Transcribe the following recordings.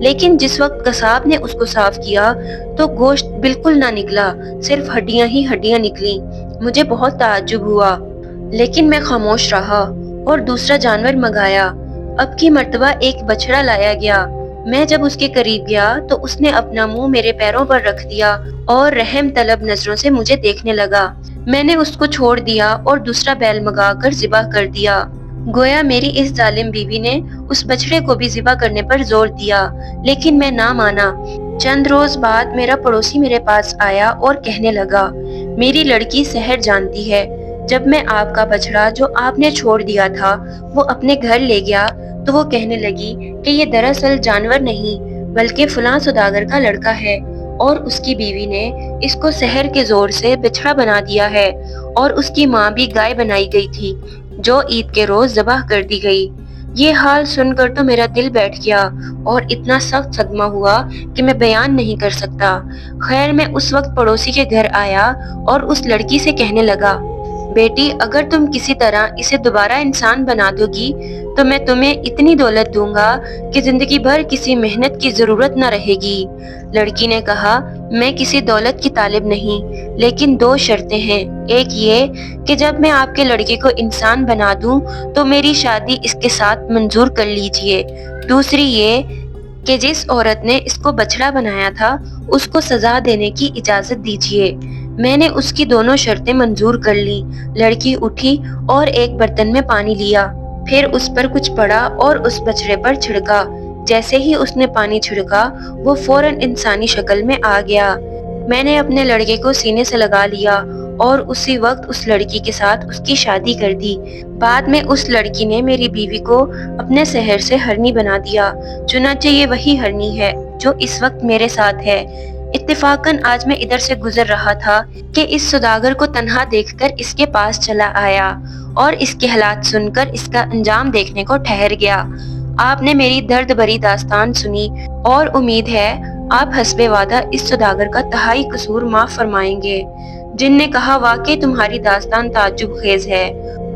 لیکن جس وقت قصاب نے اس کو صاف کیا تو گوشت بالکل نہ نکلا، صرف ہڈیاں ہی ہڈیاں نکلیں۔ مجھے بہت تعجب ہوا، لیکن میں خاموش رہا اور دوسرا جانور منگایا۔ اب کی مرتبہ ایک بچڑا لایا گیا۔ میں جب اس کے قریب گیا تو اس نے اپنا منہ میرے پیروں پر رکھ دیا اور رحم طلب نظروں سے مجھے دیکھنے لگا۔ میں نے اس کو چھوڑ دیا اور دوسرا بیل منگا کر ذبح کر دیا۔ گویا میری اس ظالم بیوی نے اس بچڑے کو بھی ذبح کرنے پر زور دیا، لیکن میں نہ مانا۔ چند روز بعد میرا پڑوسی میرے پاس آیا اور کہنے لگا، میری لڑکی سحر جانتی ہے، جب میں آپ کا بچڑا جو آپ نے چھوڑ دیا تھا وہ اپنے گھر لے گیا تو وہ کہنے لگی کہ یہ دراصل جانور نہیں بلکہ فلاں سوداگر کا لڑکا ہے، اور اس کی بیوی نے اس کو سحر کے زور سے بچڑا بنا دیا ہے، اور اس کی ماں بھی گائے بنائی گئی تھی جو عید کے روز ذبح کر دی گئی۔ یہ حال سن کر تو میرا دل بیٹھ گیا اور اتنا سخت صدمہ ہوا کہ میں بیان نہیں کر سکتا۔ خیر، میں اس وقت پڑوسی کے گھر آیا اور اس لڑکی سے کہنے لگا، بیٹی، اگر تم کسی طرح اسے دوبارہ انسان بنا دو گی تو میں تمہیں اتنی دولت دوں گا کہ زندگی بھر کسی محنت کی ضرورت نہ رہے گی۔ لڑکی نے کہا، میں کسی دولت کی طالب نہیں، لیکن دو شرطیں ہیں۔ ایک یہ کہ جب میں آپ کے لڑکے کو انسان بنا دوں تو میری شادی اس کے ساتھ منظور کر لیجئے۔ دوسری یہ کہ جس عورت نے اس کو بچڑا بنایا تھا اس کو سزا دینے کی اجازت دیجیے۔ میں نے اس کی دونوں شرطیں منظور کر لی۔ لڑکی اٹھی اور ایک برتن میں پانی لیا، پھر اس پر کچھ پڑا اور اس بچڑے پر چھڑکا۔ جیسے ہی اس نے پانی چھڑکا وہ فوراً انسانی شکل میں آ گیا۔ میں نے اپنے لڑکے کو سینے سے لگا لیا اور اسی وقت اس لڑکی کے ساتھ اس کی شادی کر دی۔ بعد میں اس لڑکی نے میری بیوی کو اپنے سحر سے ہرنی بنا دیا، چنانچہ یہ وہی ہرنی ہے جو اس وقت میرے ساتھ ہے۔ اتفاقاً آج میں ادھر سے گزر رہا تھا کہ اس سوداگر کو تنہا دیکھ کر اس کے پاس چلا آیا اور اس کے حالات سن کر اس کا انجام دیکھنے کو ٹھہر گیا۔ آپ نے میری درد بھری داستان سنی اور امید ہے آپ حسب وعدہ اس سوداگر کا تہائی قصور معاف فرمائیں گے۔ جن نے کہا، واقعی تمہاری داستان تعجب خیز ہے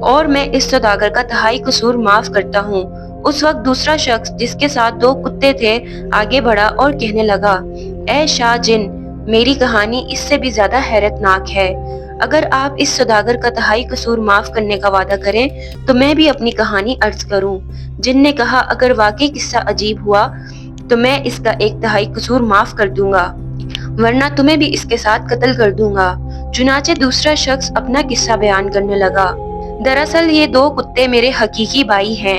اور میں اس سوداگر کا تہائی قصور معاف کرتا ہوں۔ اس وقت دوسرا شخص جس کے ساتھ دو کتے تھے آگے بڑھا اور کہنے لگا، اے شاہ جن، میری کہانی اس سے بھی زیادہ حیرت ناک ہے۔ اگر آپ اس سوداگر کا تہائی قصور معاف کرنے کا وعدہ کریں تو میں بھی اپنی کہانی عرض کروں۔ جن نے کہا، اگر واقعی قصہ عجیب ہوا تو میں اس کا ایک تہائی قصور معاف کر دوں گا، ورنہ تمہیں بھی اس کے ساتھ قتل کر دوں گا۔ چنانچہ دوسرا شخص اپنا قصہ بیان کرنے لگا، دراصل یہ دو کتے میرے حقیقی بھائی ہیں۔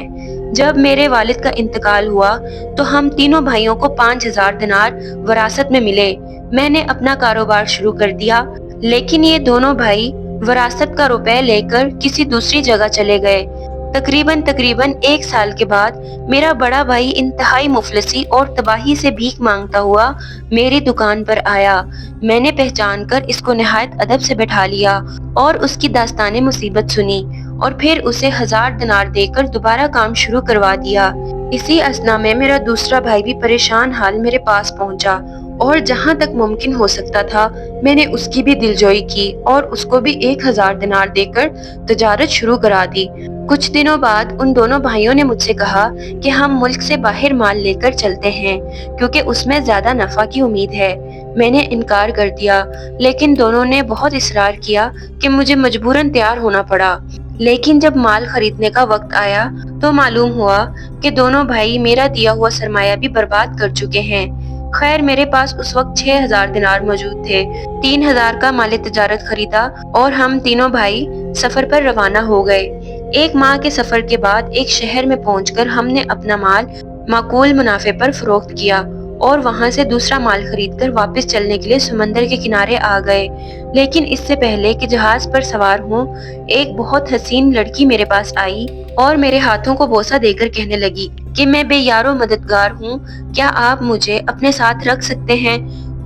جب میرے والد کا انتقال ہوا تو ہم تینوں بھائیوں کو 5000 دینار وراثت میں ملے۔ میں نے اپنا کاروبار شروع کر دیا، لیکن یہ دونوں بھائی وراثت کا روپے لے کر کسی دوسری جگہ چلے گئے۔ تقریباً 1 سال کے بعد میرا بڑا بھائی انتہائی مفلسی اور تباہی سے بھیک مانگتا ہوا میری دکان پر آیا۔ میں نے پہچان کر اس کو نہایت ادب سے بٹھا لیا اور اس کی داستان مصیبت سنی اور پھر اسے 1000 دینار دے کر دوبارہ کام شروع کروا دیا۔ اسی اثنا میں میرا دوسرا بھائی بھی پریشان حال میرے پاس پہنچا اور جہاں تک ممکن ہو سکتا تھا میں نے اس کی بھی دلجوئی کی اور اس کو بھی 1000 دینار دے کر تجارت شروع کرا دی۔ کچھ دنوں بعد ان دونوں بھائیوں نے مجھ سے کہا کہ ہم ملک سے باہر مال لے کر چلتے ہیں کیونکہ اس میں زیادہ نفع کی امید ہے۔ میں نے انکار کر دیا، لیکن دونوں نے بہت اصرار کیا کہ مجھے مجبوراً تیار ہونا پڑا۔ لیکن جب مال خریدنے کا وقت آیا تو معلوم ہوا کہ دونوں بھائی میرا دیا ہوا سرمایہ بھی برباد کر چکے ہیں۔ خیر، میرے پاس اس وقت 6000 دینار موجود تھے۔ 3000 کا مال تجارت خریدا اور ہم تینوں بھائی سفر پر روانہ ہو گئے۔ 1 ماہ کے سفر کے بعد ایک شہر میں پہنچ کر ہم نے اپنا مال معقول منافع پر فروخت کیا اور وہاں سے دوسرا مال خرید کر واپس چلنے کے لیے سمندر کے کنارے آ گئے۔ لیکن اس سے پہلے کہ جہاز پر سوار ہوں، ایک بہت حسین لڑکی میرے پاس آئی اور میرے ہاتھوں کو بوسہ دے کر کہنے لگی کہ میں بے یار و مددگار ہوں، کیا آپ مجھے اپنے ساتھ رکھ سکتے ہیں؟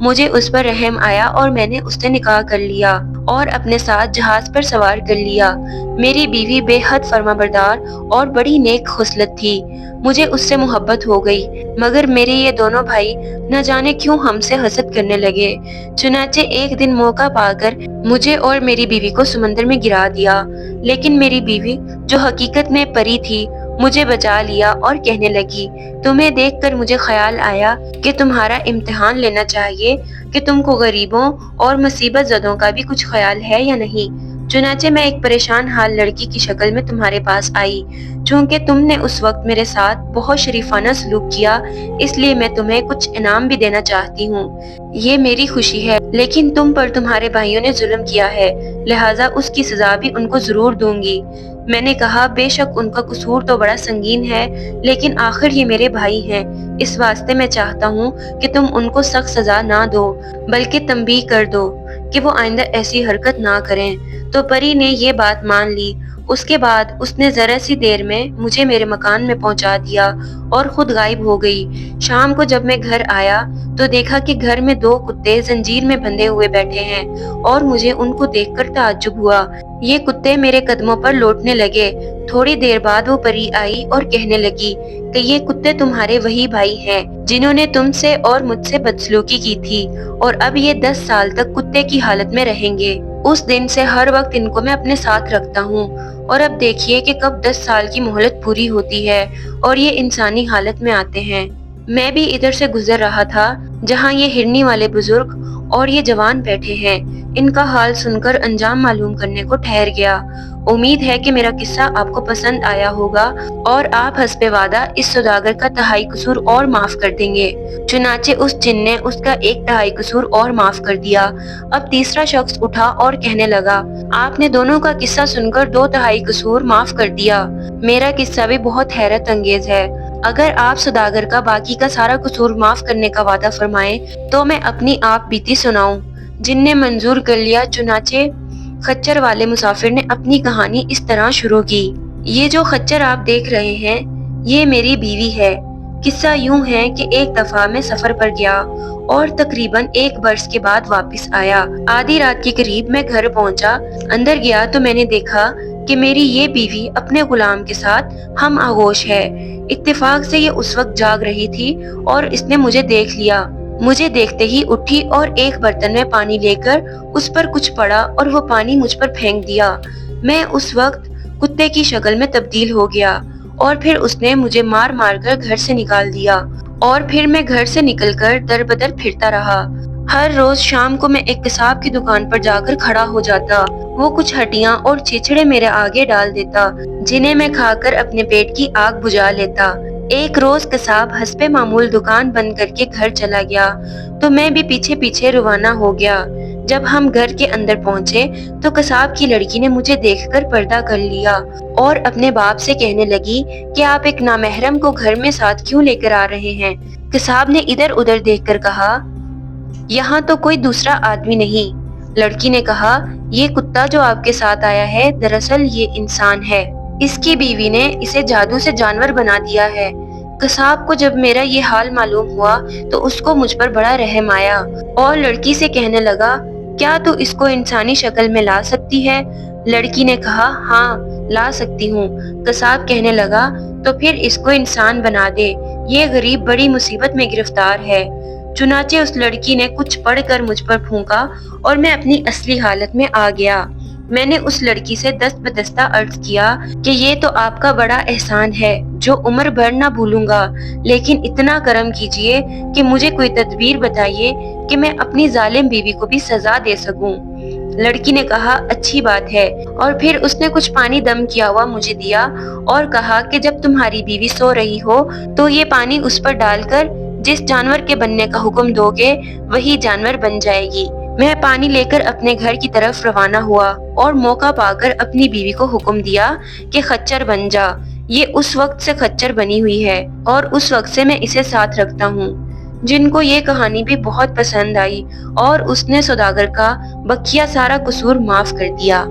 مجھے اس پر رحم آیا اور میں نے اس سے نکاح کر لیا اور اپنے ساتھ جہاز پر سوار کر لیا۔ میری بیوی بے حد فرمانبردار اور بڑی نیک خصلت تھی، مجھے اس سے محبت ہو گئی، مگر میرے یہ دونوں بھائی نہ جانے کیوں ہم سے حسد کرنے لگے۔ چنانچہ ایک دن موقع پا کر مجھے اور میری بیوی کو سمندر میں گرا دیا، لیکن میری بیوی جو حقیقت میں پری تھی مجھے بچا لیا اور کہنے لگی، تمہیں دیکھ کر مجھے خیال آیا کہ تمہارا امتحان لینا چاہیے کہ تم کو غریبوں اور مصیبت زدوں کا بھی کچھ خیال ہے یا نہیں۔ چنانچہ میں ایک پریشان حال لڑکی کی شکل میں تمہارے پاس آئی۔ چونکہ تم نے اس وقت میرے ساتھ بہت شریفانہ سلوک کیا، اس لیے میں تمہیں کچھ انعام بھی دینا چاہتی ہوں۔ یہ میری خوشی ہے، لیکن تم پر تمہارے بھائیوں نے ظلم کیا ہے، لہٰذا اس کی سزا بھی ان کو ضرور دوں گی۔ میں نے کہا، بے شک ان کا قصور تو بڑا سنگین ہے، لیکن آخر یہ میرے بھائی ہیں، اس واسطے میں چاہتا ہوں کہ تم ان کو سخت سزا نہ دو، بلکہ تنبیہ کر دو کہ وہ آئندہ ایسی حرکت نہ کریں۔ تو پری نے یہ بات مان لی۔ اس کے بعد اس نے ذرا سی دیر میں مجھے میرے مکان میں پہنچا دیا اور خود غائب ہو گئی۔ شام کو جب میں گھر آیا تو دیکھا کہ گھر میں 2 کتے زنجیر میں بندھے ہوئے بیٹھے ہیں اور مجھے ان کو دیکھ کر تعجب ہوا۔ یہ کتے میرے قدموں پر لوٹنے لگے۔ تھوڑی دیر بعد وہ پری آئی اور کہنے لگی کہ یہ کتے تمہارے وہی بھائی ہیں جنہوں نے تم سے اور مجھ سے بدسلوکی کی تھی، اور اب یہ 10 سال تک کتے کی حالت میں رہیں گے۔ اس دن سے ہر وقت ان کو میں اپنے ساتھ رکھتا ہوں، اور اب دیکھیے کہ کب 10 سال کی مہلت پوری ہوتی ہے اور یہ انسانی حالت میں آتے ہیں۔ میں بھی ادھر سے گزر رہا تھا جہاں یہ ہرنی والے بزرگ اور یہ جوان بیٹھے ہیں۔ ان کا حال سن کر انجام معلوم کرنے کو ٹھہر گیا۔ امید ہے کہ میرا قصہ آپ کو پسند آیا ہوگا اور آپ حسب وعدہ اس سوداگر کا 1/3 قصور اور معاف کر دیں گے۔ چنانچہ اس جن نے اس کا 1/2 قصور اور معاف کر دیا۔ اب تیسرا شخص اٹھا اور کہنے لگا، آپ نے دونوں کا قصہ سن کر 2/3 قصور معاف کر دیا۔ میرا قصہ بھی بہت حیرت انگیز ہے۔ اگر آپ سوداگر کا باقی کا سارا قصور معاف کرنے کا وعدہ فرمائیں تو میں اپنی آپ بیتی سناؤں۔ جن نے منظور کر لیا۔ چنانچہ خچر والے مسافر نے اپنی کہانی اس طرح شروع کی۔ یہ جو خچر آپ دیکھ رہے ہیں یہ میری بیوی ہے۔ قصہ یوں ہے کہ ایک دفعہ میں سفر پر گیا اور تقریباً 1 برس کے بعد واپس آیا۔ آدھی رات کے قریب میں گھر پہنچا۔ اندر گیا تو میں نے دیکھا کہ میری یہ بیوی اپنے غلام کے ساتھ ہم آغوش ہے۔ اتفاق سے یہ اس وقت جاگ رہی تھی اور اس نے مجھے دیکھ لیا۔ مجھے دیکھتے ہی اٹھی اور ایک برتن میں پانی لے کر اس پر کچھ پڑا اور وہ پانی مجھ پر پھینک دیا۔ میں اس وقت کتے کی شکل میں تبدیل ہو گیا اور پھر اس نے مجھے مار مار کر گھر سے نکال دیا، اور پھر میں گھر سے نکل کر در بدر پھرتا رہا۔ ہر روز شام کو میں ایک قصاب کی دکان پر جا کر کھڑا ہو جاتا۔ وہ کچھ ہڈیاں اور چھچڑے میرے آگے ڈال دیتا جنہیں میں کھا کر اپنے پیٹ کی آگ بجھا لیتا۔ ایک روز قصاب حسب معمول دکان بند کر کے گھر چلا گیا تو میں بھی پیچھے پیچھے روانہ ہو گیا۔ جب ہم گھر کے اندر پہنچے تو قصاب کی لڑکی نے مجھے دیکھ کر پردہ کر لیا اور اپنے باپ سے کہنے لگی کہ آپ ایک نامحرم کو گھر میں ساتھ کیوں لے کر آ رہے ہیں؟ قصاب نے ادھر ادھر دیکھ کر کہا، یہاں تو کوئی دوسرا آدمی نہیں۔ لڑکی نے کہا، یہ کتا جو آپ کے ساتھ آیا ہے دراصل یہ انسان ہے۔ اس کی بیوی نے اسے جادو سے جانور بنا دیا ہے۔ قصاب کو جب میرا یہ حال معلوم ہوا تو اس کو مجھ پر بڑا رحم آیا اور لڑکی سے کہنے لگا، کیا تو اس کو انسانی شکل میں لا سکتی ہے؟ لڑکی نے کہا، ہاں لا سکتی ہوں۔ قصاب کہنے لگا، تو پھر اس کو انسان بنا دے، یہ غریب بڑی مصیبت میں گرفتار ہے۔ چنانچہ اس لڑکی نے کچھ پڑھ کر مجھ پر پھونکا اور میں اپنی اصلی حالت میں آ گیا۔ میں نے اس لڑکی سے دست بدستہ عرض کیا کہ یہ تو آپ کا بڑا احسان ہے جو عمر بھر نہ بھولوں گا، لیکن اتنا کرم کیجئے کہ مجھے کوئی تدبیر بتائیے کہ میں اپنی ظالم بیوی کو بھی سزا دے سکوں۔ لڑکی نے کہا، اچھی بات ہے، اور پھر اس نے کچھ پانی دم کیا ہوا مجھے دیا اور کہا کہ جب تمہاری بیوی سو رہی ہو تو یہ پانی اس پر ڈال کر جس جانور کے بننے کا حکم دو گے وہی جانور بن جائے گی۔ میں پانی لے کر اپنے گھر کی طرف روانہ ہوا اور موقع پا کر اپنی بیوی کو حکم دیا کہ خچر بن جا۔ یہ اس وقت سے خچر بنی ہوئی ہے اور اس وقت سے میں اسے ساتھ رکھتا ہوں۔ جن کو یہ کہانی بھی بہت پسند آئی اور اس نے سوداگر کا بقیہ سارا قصور معاف کر دیا۔